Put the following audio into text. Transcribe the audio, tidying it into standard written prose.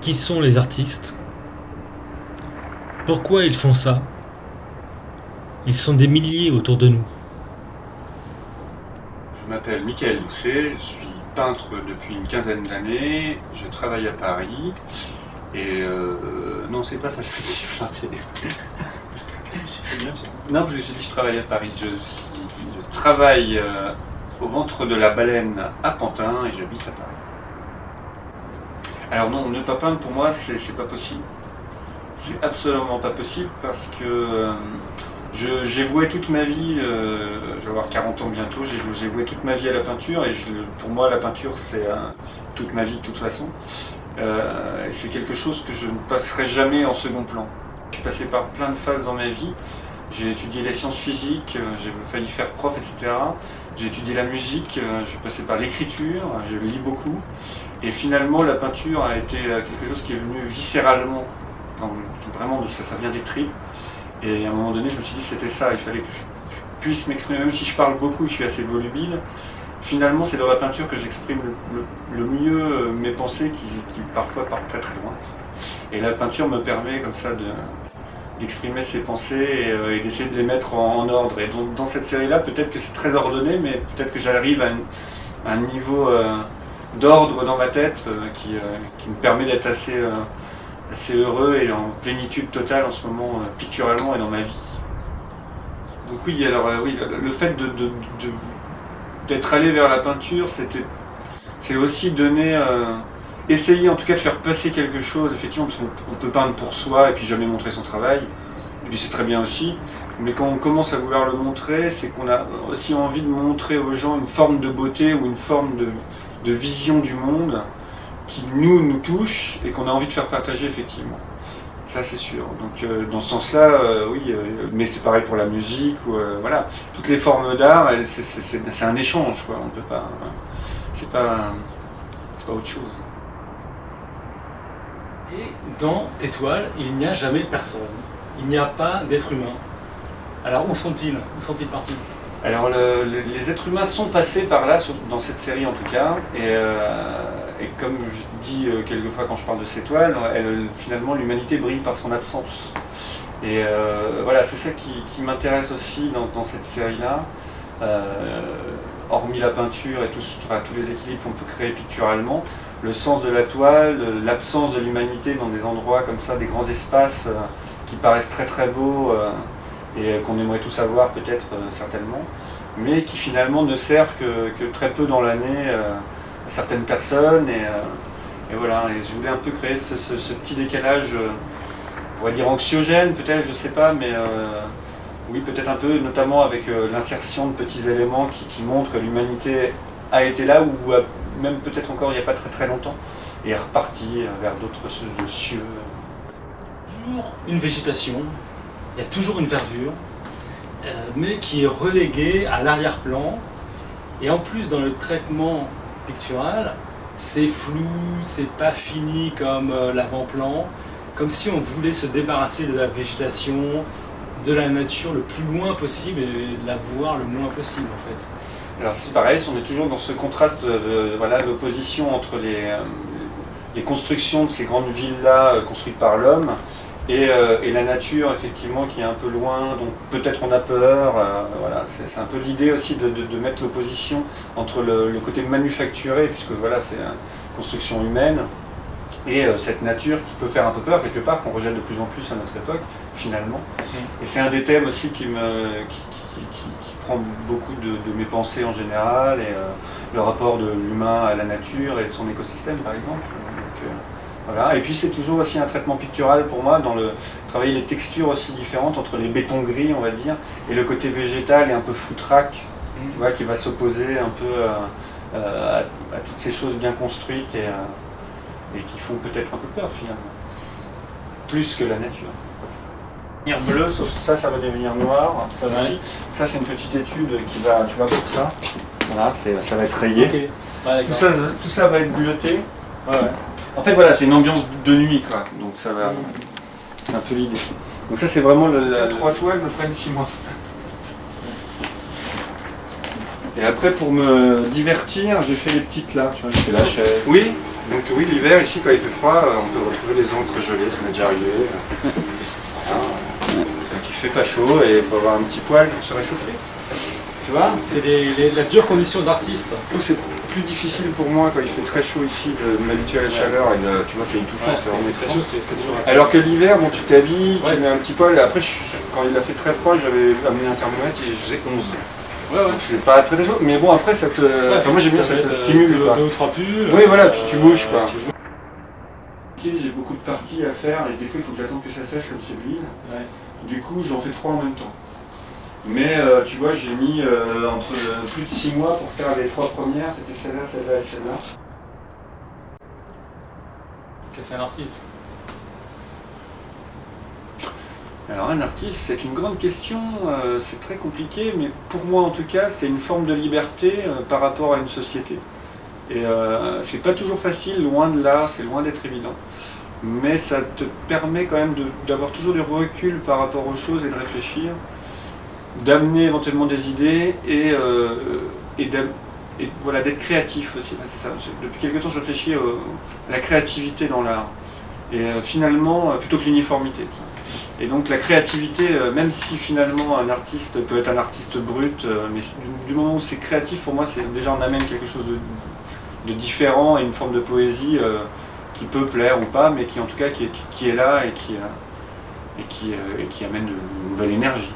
Qui sont les artistes? Pourquoi ils font ça? Ils sont des milliers autour de nous. Je m'appelle Michael Doucet, je suis peintre depuis une quinzaine d'années, je travaille à Paris et non c'est pas ça, je fais sifflanter. C'est bien ça. Non parce que j'ai dit je travaille à Paris, je travaille au ventre de la baleine à Pantin et j'habite à Paris. Alors non, ne pas peindre pour moi c'est pas possible. C'est absolument pas possible parce que j'ai voué toute ma vie, je vais avoir 40 ans bientôt, j'ai voué toute ma vie à la peinture et pour moi la peinture c'est toute ma vie de toute façon. C'est quelque chose que je ne passerai jamais en second plan. Je suis passé par plein de phases dans ma vie. J'ai étudié les sciences physiques, j'ai failli faire prof, etc. J'ai étudié la musique, j'ai passé par l'écriture, je lis beaucoup. Et finalement la peinture a été quelque chose qui est venu viscéralement. Vraiment, ça vient des tripes. Et à un moment donné, je me suis dit c'était ça, il fallait que je puisse m'exprimer, même si je parle beaucoup, je suis assez volubile. Finalement, c'est dans la peinture que j'exprime le mieux mes pensées qui parfois partent très très loin. Et la peinture me permet comme ça d'exprimer ces pensées et d'essayer de les mettre en ordre. Et donc, dans cette série-là, peut-être que c'est très ordonné, mais peut-être que j'arrive à un niveau d'ordre dans ma tête qui me permet d'être assez heureux et en plénitude totale en ce moment, picturalement et dans ma vie. Donc oui, alors oui, le fait d'être allé vers la peinture, c'est aussi donner, essayer en tout cas de faire passer quelque chose, effectivement, parce qu'on peut peindre pour soi et puis jamais montrer son travail, et puis c'est très bien aussi, mais quand on commence à vouloir le montrer, c'est qu'on a aussi envie de montrer aux gens une forme de beauté ou une forme de vision du monde qui nous touche et qu'on a envie de faire partager effectivement. Ça c'est sûr. Donc dans ce sens-là, oui, mais c'est pareil pour la musique ou voilà, toutes les formes d'art, c'est un échange quoi. On peut pas, c'est pas autre chose. Et dans tes toiles, il n'y a jamais personne. Il n'y a pas d'être humain. Alors où sont-ils? Où sont-ils partis? Alors les êtres humains sont passés par là, dans cette série en tout cas, et comme je dis quelquefois quand je parle de ces toiles, finalement l'humanité brille par son absence. Et voilà, c'est ça qui m'intéresse aussi dans cette série-là, hormis la peinture et tous les équilibres qu'on peut créer picturalement, le sens de la toile, l'absence de l'humanité dans des endroits comme ça, des grands espaces qui paraissent très très beaux, et qu'on aimerait tous avoir peut-être certainement, mais qui finalement ne servent que très peu dans l'année à certaines personnes, et voilà, et je voulais un peu créer ce petit décalage, on pourrait dire anxiogène peut-être, je sais pas, mais oui peut-être un peu, notamment avec l'insertion de petits éléments qui montrent que l'humanité a été là, ou même peut-être encore il n'y a pas très très longtemps, et est repartie vers d'autres cieux. Toujours une végétation. Il y a toujours une verdure, mais qui est reléguée à l'arrière-plan. Et en plus, dans le traitement pictural, c'est flou, c'est pas fini comme l'avant-plan, comme si on voulait se débarrasser de la végétation, de la nature le plus loin possible et de la voir le moins possible en fait. Alors c'est pareil, on est toujours dans ce contraste, voilà, l'opposition entre les constructions de ces grandes villes-là construites par l'homme, et la nature effectivement qui est un peu loin, donc peut-être on a peur, voilà, c'est un peu l'idée aussi de mettre l'opposition entre le côté manufacturé, puisque voilà c'est une construction humaine, et cette nature qui peut faire un peu peur quelque part, qu'on rejette de plus en plus à notre époque finalement. Et c'est un des thèmes aussi qui prend beaucoup de mes pensées en général, et le rapport de l'humain à la nature et de son écosystème par exemple. Donc, voilà. Et puis c'est toujours aussi un traitement pictural pour moi, dans travailler les textures aussi différentes entre les bétons gris on va dire, et le côté végétal et un peu foutraque, tu vois, qui va s'opposer un peu à toutes ces choses bien construites et qui font peut-être un peu peur finalement, plus que la nature. Devenir bleu, sauf ça va devenir noir, ça aussi. Ça c'est une petite étude qui va, tu vois, pour ça. Voilà, ça va être rayé. Okay. Ouais, tout ça va être bleuté. Ouais. En fait voilà, c'est une ambiance de nuit quoi, donc ça va, c'est un peu l'idée. Donc ça c'est vraiment les 3 toiles me prennent 6 mois. Et après pour me divertir, j'ai fait les petites là, tu vois, j'ai fait la chaise. Oui. Donc oui, l'hiver, ici, quand il fait froid, on peut retrouver des encres gelées, ça m'est déjà arrivé. Voilà. Donc il fait pas chaud et il faut avoir un petit poêle pour se réchauffer. Tu vois, c'est la dure condition d'artiste. C'est plus difficile pour moi quand il fait très chaud ici de m'habituer à la chaleur et tu vois, c'est étouffant, c'est vraiment Très étouffant. chaud, c'est dur. Alors que l'hiver, bon, tu t'habilles, Ouais. tu mets un petit poêle, et après, quand il a fait très froid, j'avais amené un thermomètre et je faisais 11. Ouais. Donc c'est pas très chaud, mais bon, après, ça te. Enfin, moi j'aime bien, ça te stimule, quoi. 2 ou 3 pulls. Oui, voilà, puis tu bouges, quoi. J'ai beaucoup de parties à faire et des fois il faut que j'attende que ça sèche comme c'est de l'huile. Ouais. Du coup j'en fais 3 en même temps. Mais tu vois, j'ai mis entre plus de 6 mois pour faire les 3 premières, c'était celle-là, celle-là et celle-là. Qu'est-ce qu'un artiste? Alors un artiste, c'est une grande question, c'est très compliqué, mais pour moi en tout cas, c'est une forme de liberté par rapport à une société. Et c'est pas toujours facile, loin de là, c'est loin d'être évident. Mais ça te permet quand même d'avoir toujours du recul par rapport aux choses et de réfléchir, d'amener éventuellement des idées et voilà, d'être créatif aussi. C'est ça. Depuis quelque temps, je réfléchis à la créativité dans l'art. Et finalement, plutôt que l'uniformité. Et donc la créativité, même si finalement un artiste peut être un artiste brut, mais du moment où c'est créatif, pour moi, c'est déjà on amène quelque chose de différent et une forme de poésie qui peut plaire ou pas, mais qui en tout cas qui est là et qui amène une nouvelle énergie.